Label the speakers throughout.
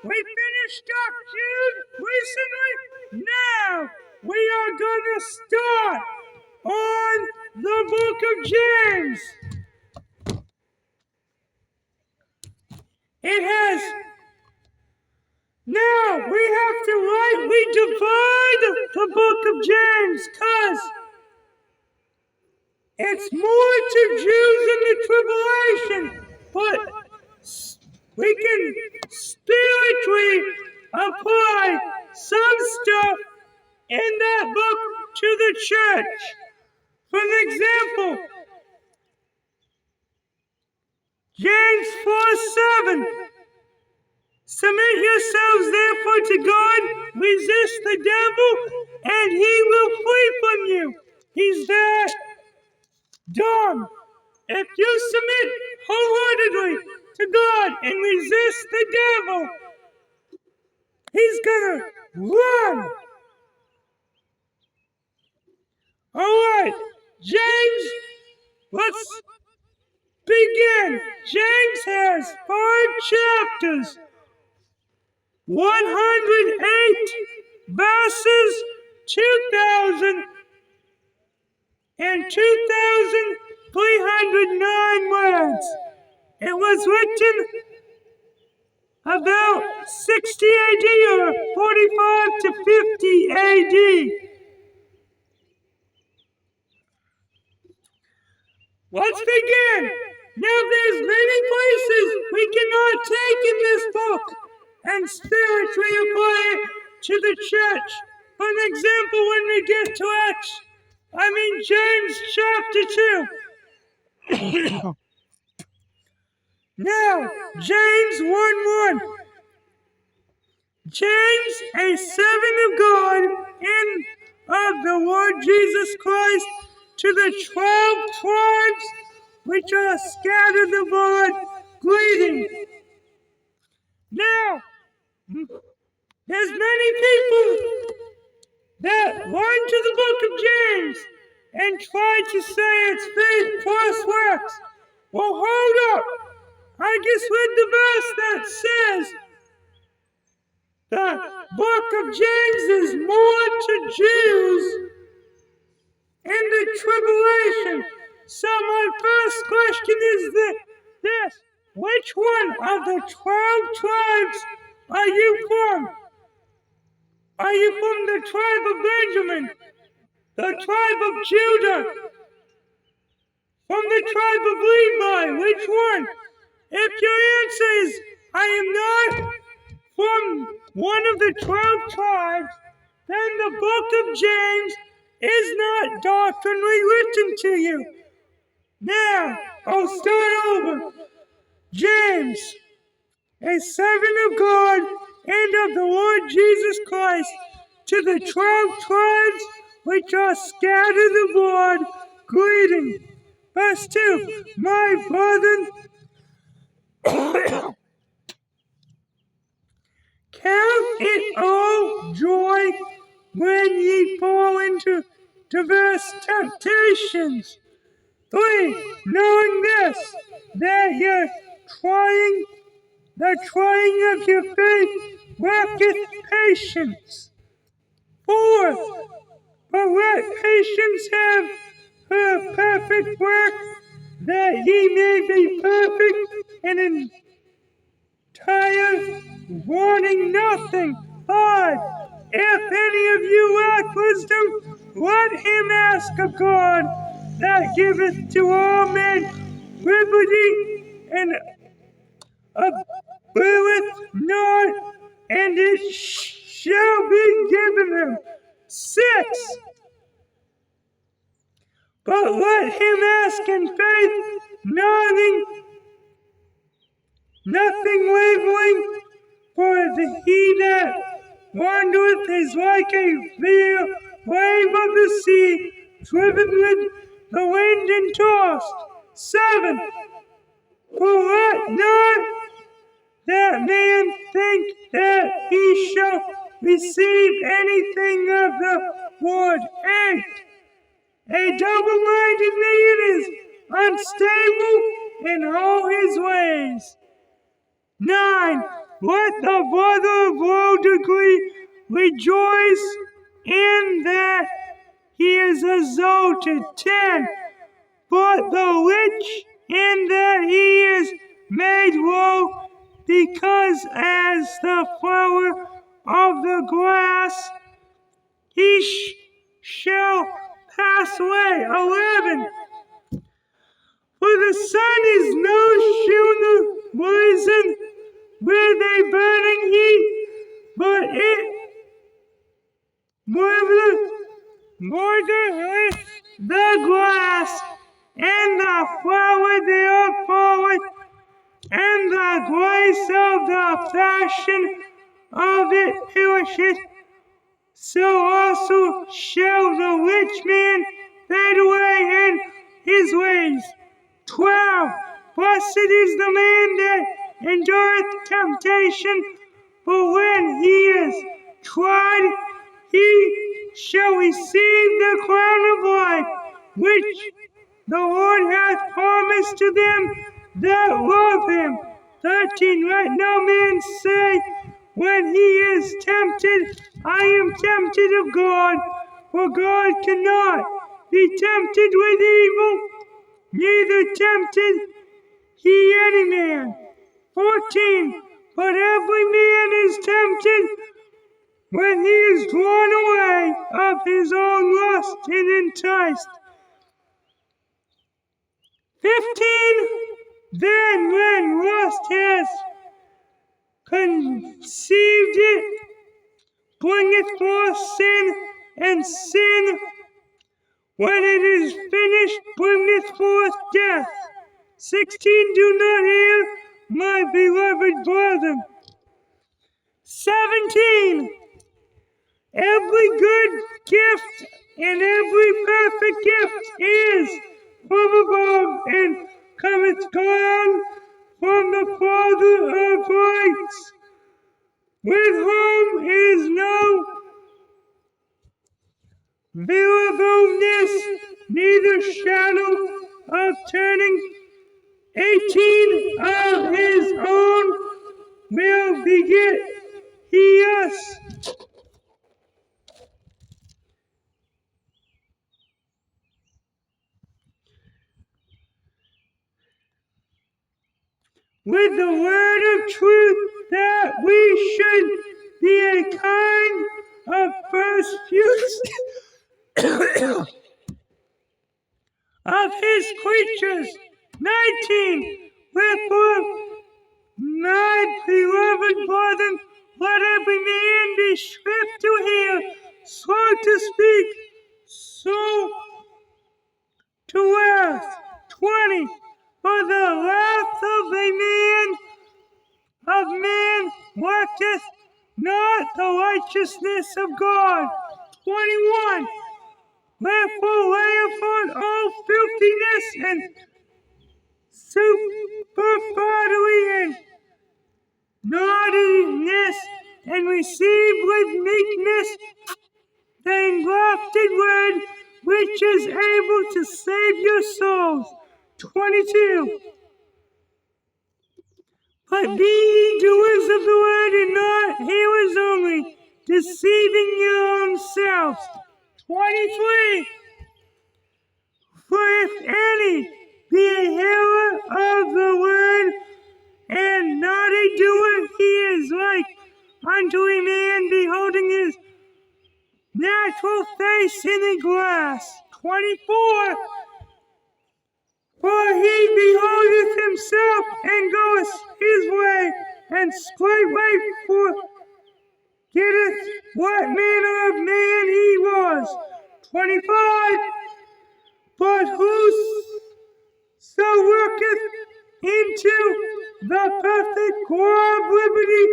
Speaker 1: we finished up Jude recently. Now we are going to start on the book of James. It has. Now we have to rightly divide the book of James, because it's more to Jews in the tribulation, but we can spiritually apply some stuff in that book to the church. For example, James 4:7. Submit yourselves therefore to God, resist the devil, and he will flee from you. He's that dumb. If you submit wholeheartedly to God and resist the devil, he's gonna run. Alright, James, let's begin. James has 5 chapters, 108 verses, 2,000 and 2,309 words. It was written about 60 AD or 45 to 50 AD. Let's begin. Now there's many places we cannot take in this book and spiritually apply it to the church. For example, when we get to James chapter 2. Now, James 1:1. James, a servant of God and of the Lord Jesus Christ, to the 12 tribes which are scattered abroad, greeting. Now, there's many people that run to the book of James and try to say it's faith plus works. Well, hold up. I just read the verse that says the book of James is more to Jews in the tribulation. So my first question is this. Which one of the 12 tribes are you from? Are you from the tribe of Benjamin? The tribe of Judah? From the tribe of Levi? Which one? If your answer is, I am not from one of the 12 tribes, then the book of James is not doctrinally written to you. Now, I'll start over. James, a servant of God and of the Lord Jesus Christ, to the 12 tribes which are scattered abroad, greeting. Verse 2, my brethren, count it all joy when ye fall into diverse temptations. 3, knowing this, that the trying of your faith worketh patience. 4, but let patience have her perfect work, that ye may be perfect and entire, wanting nothing. 5, if any of you lack wisdom, let him ask of God, that giveth to all men liberty and upbraideth not, and it shall be given him. 6, but let him ask in faith, nothing wavering, for he that wandereth is like a wave of the sea, driven with the wind and tossed. 7, for let not that man think that he shall receive anything of the Lord. 8, a double-minded man is unstable in all his ways. 9, let the brother of low degree rejoice in that he is exalted. 10. But the rich in that he is made low, because as the flower of the grass he shall pass away. 11. For the sun is no sooner risen with a burning heat, but it withereth the grass, and the flower thereof falleth, and the grace of the fashion of it perisheth. So also shall the rich man fade away in his ways. 12. Blessed is the man that endureth temptation, for when he is tried, he shall receive the crown of life, which the Lord hath promised to them that love him. 13. Let no man say, when he is tempted, I am tempted of God, for God cannot be tempted with evil, neither tempted he any man. 14. But every man is tempted when he is drawn away of his own lust and enticed. 15. Then when lust has conceived, it bringeth forth sin, and sin, when it is finished, bringeth forth death. 16. Do not err, my beloved brethren. 17. Every good gift and every perfect gift is from above, and cometh down from the Father of lights, with whom is no variableness, neither shadow of turning. 18. Of his own will beget he us, with the word of truth, that we should be a kind of first fruits of his creatures. 19. Wherefore, my beloved brethren, let every man be swift to hear, slow to speak, slow to wrath. 20. For the wrath of man worketh not the righteousness of God. 21. Wherefore lay upon all filthiness and superfluity and naughtiness, and receive with meekness the engrafted word, which is able to save your souls. 22. But be ye doers of the word, and not hearers only, deceiving your own selves. 23. For if any be a hearer of the word, and not a doer, he is like unto a man beholding his natural face in a glass. 24. For he beholdeth himself, and goeth his way, and straightway forgetteth what manner of man he was. 25. But whoso worketh into the perfect law of liberty,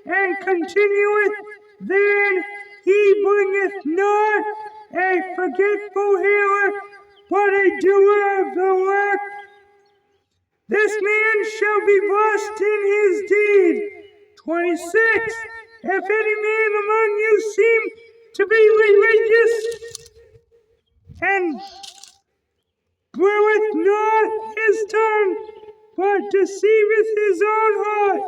Speaker 1: and continueth therein, he bringeth not a forgetful hearer, but a doer of the work. This man shall be blessed in his deed. 26. If any man among you seem to be religious, and groweth not his tongue, but deceiveth his own heart,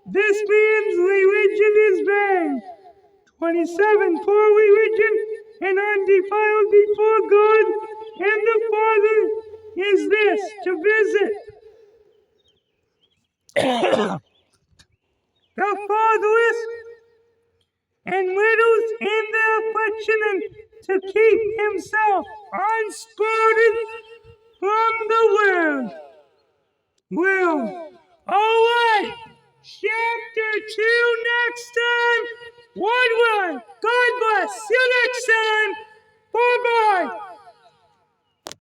Speaker 1: This man's religion is vain. 27. For religion and undefiled before God and the Father is this, to visit the fatherless and widows in their affliction, and to keep himself unspotted from the world. Well, all right. Chapter 2 next time. One. God bless. See you next time. Bye-bye.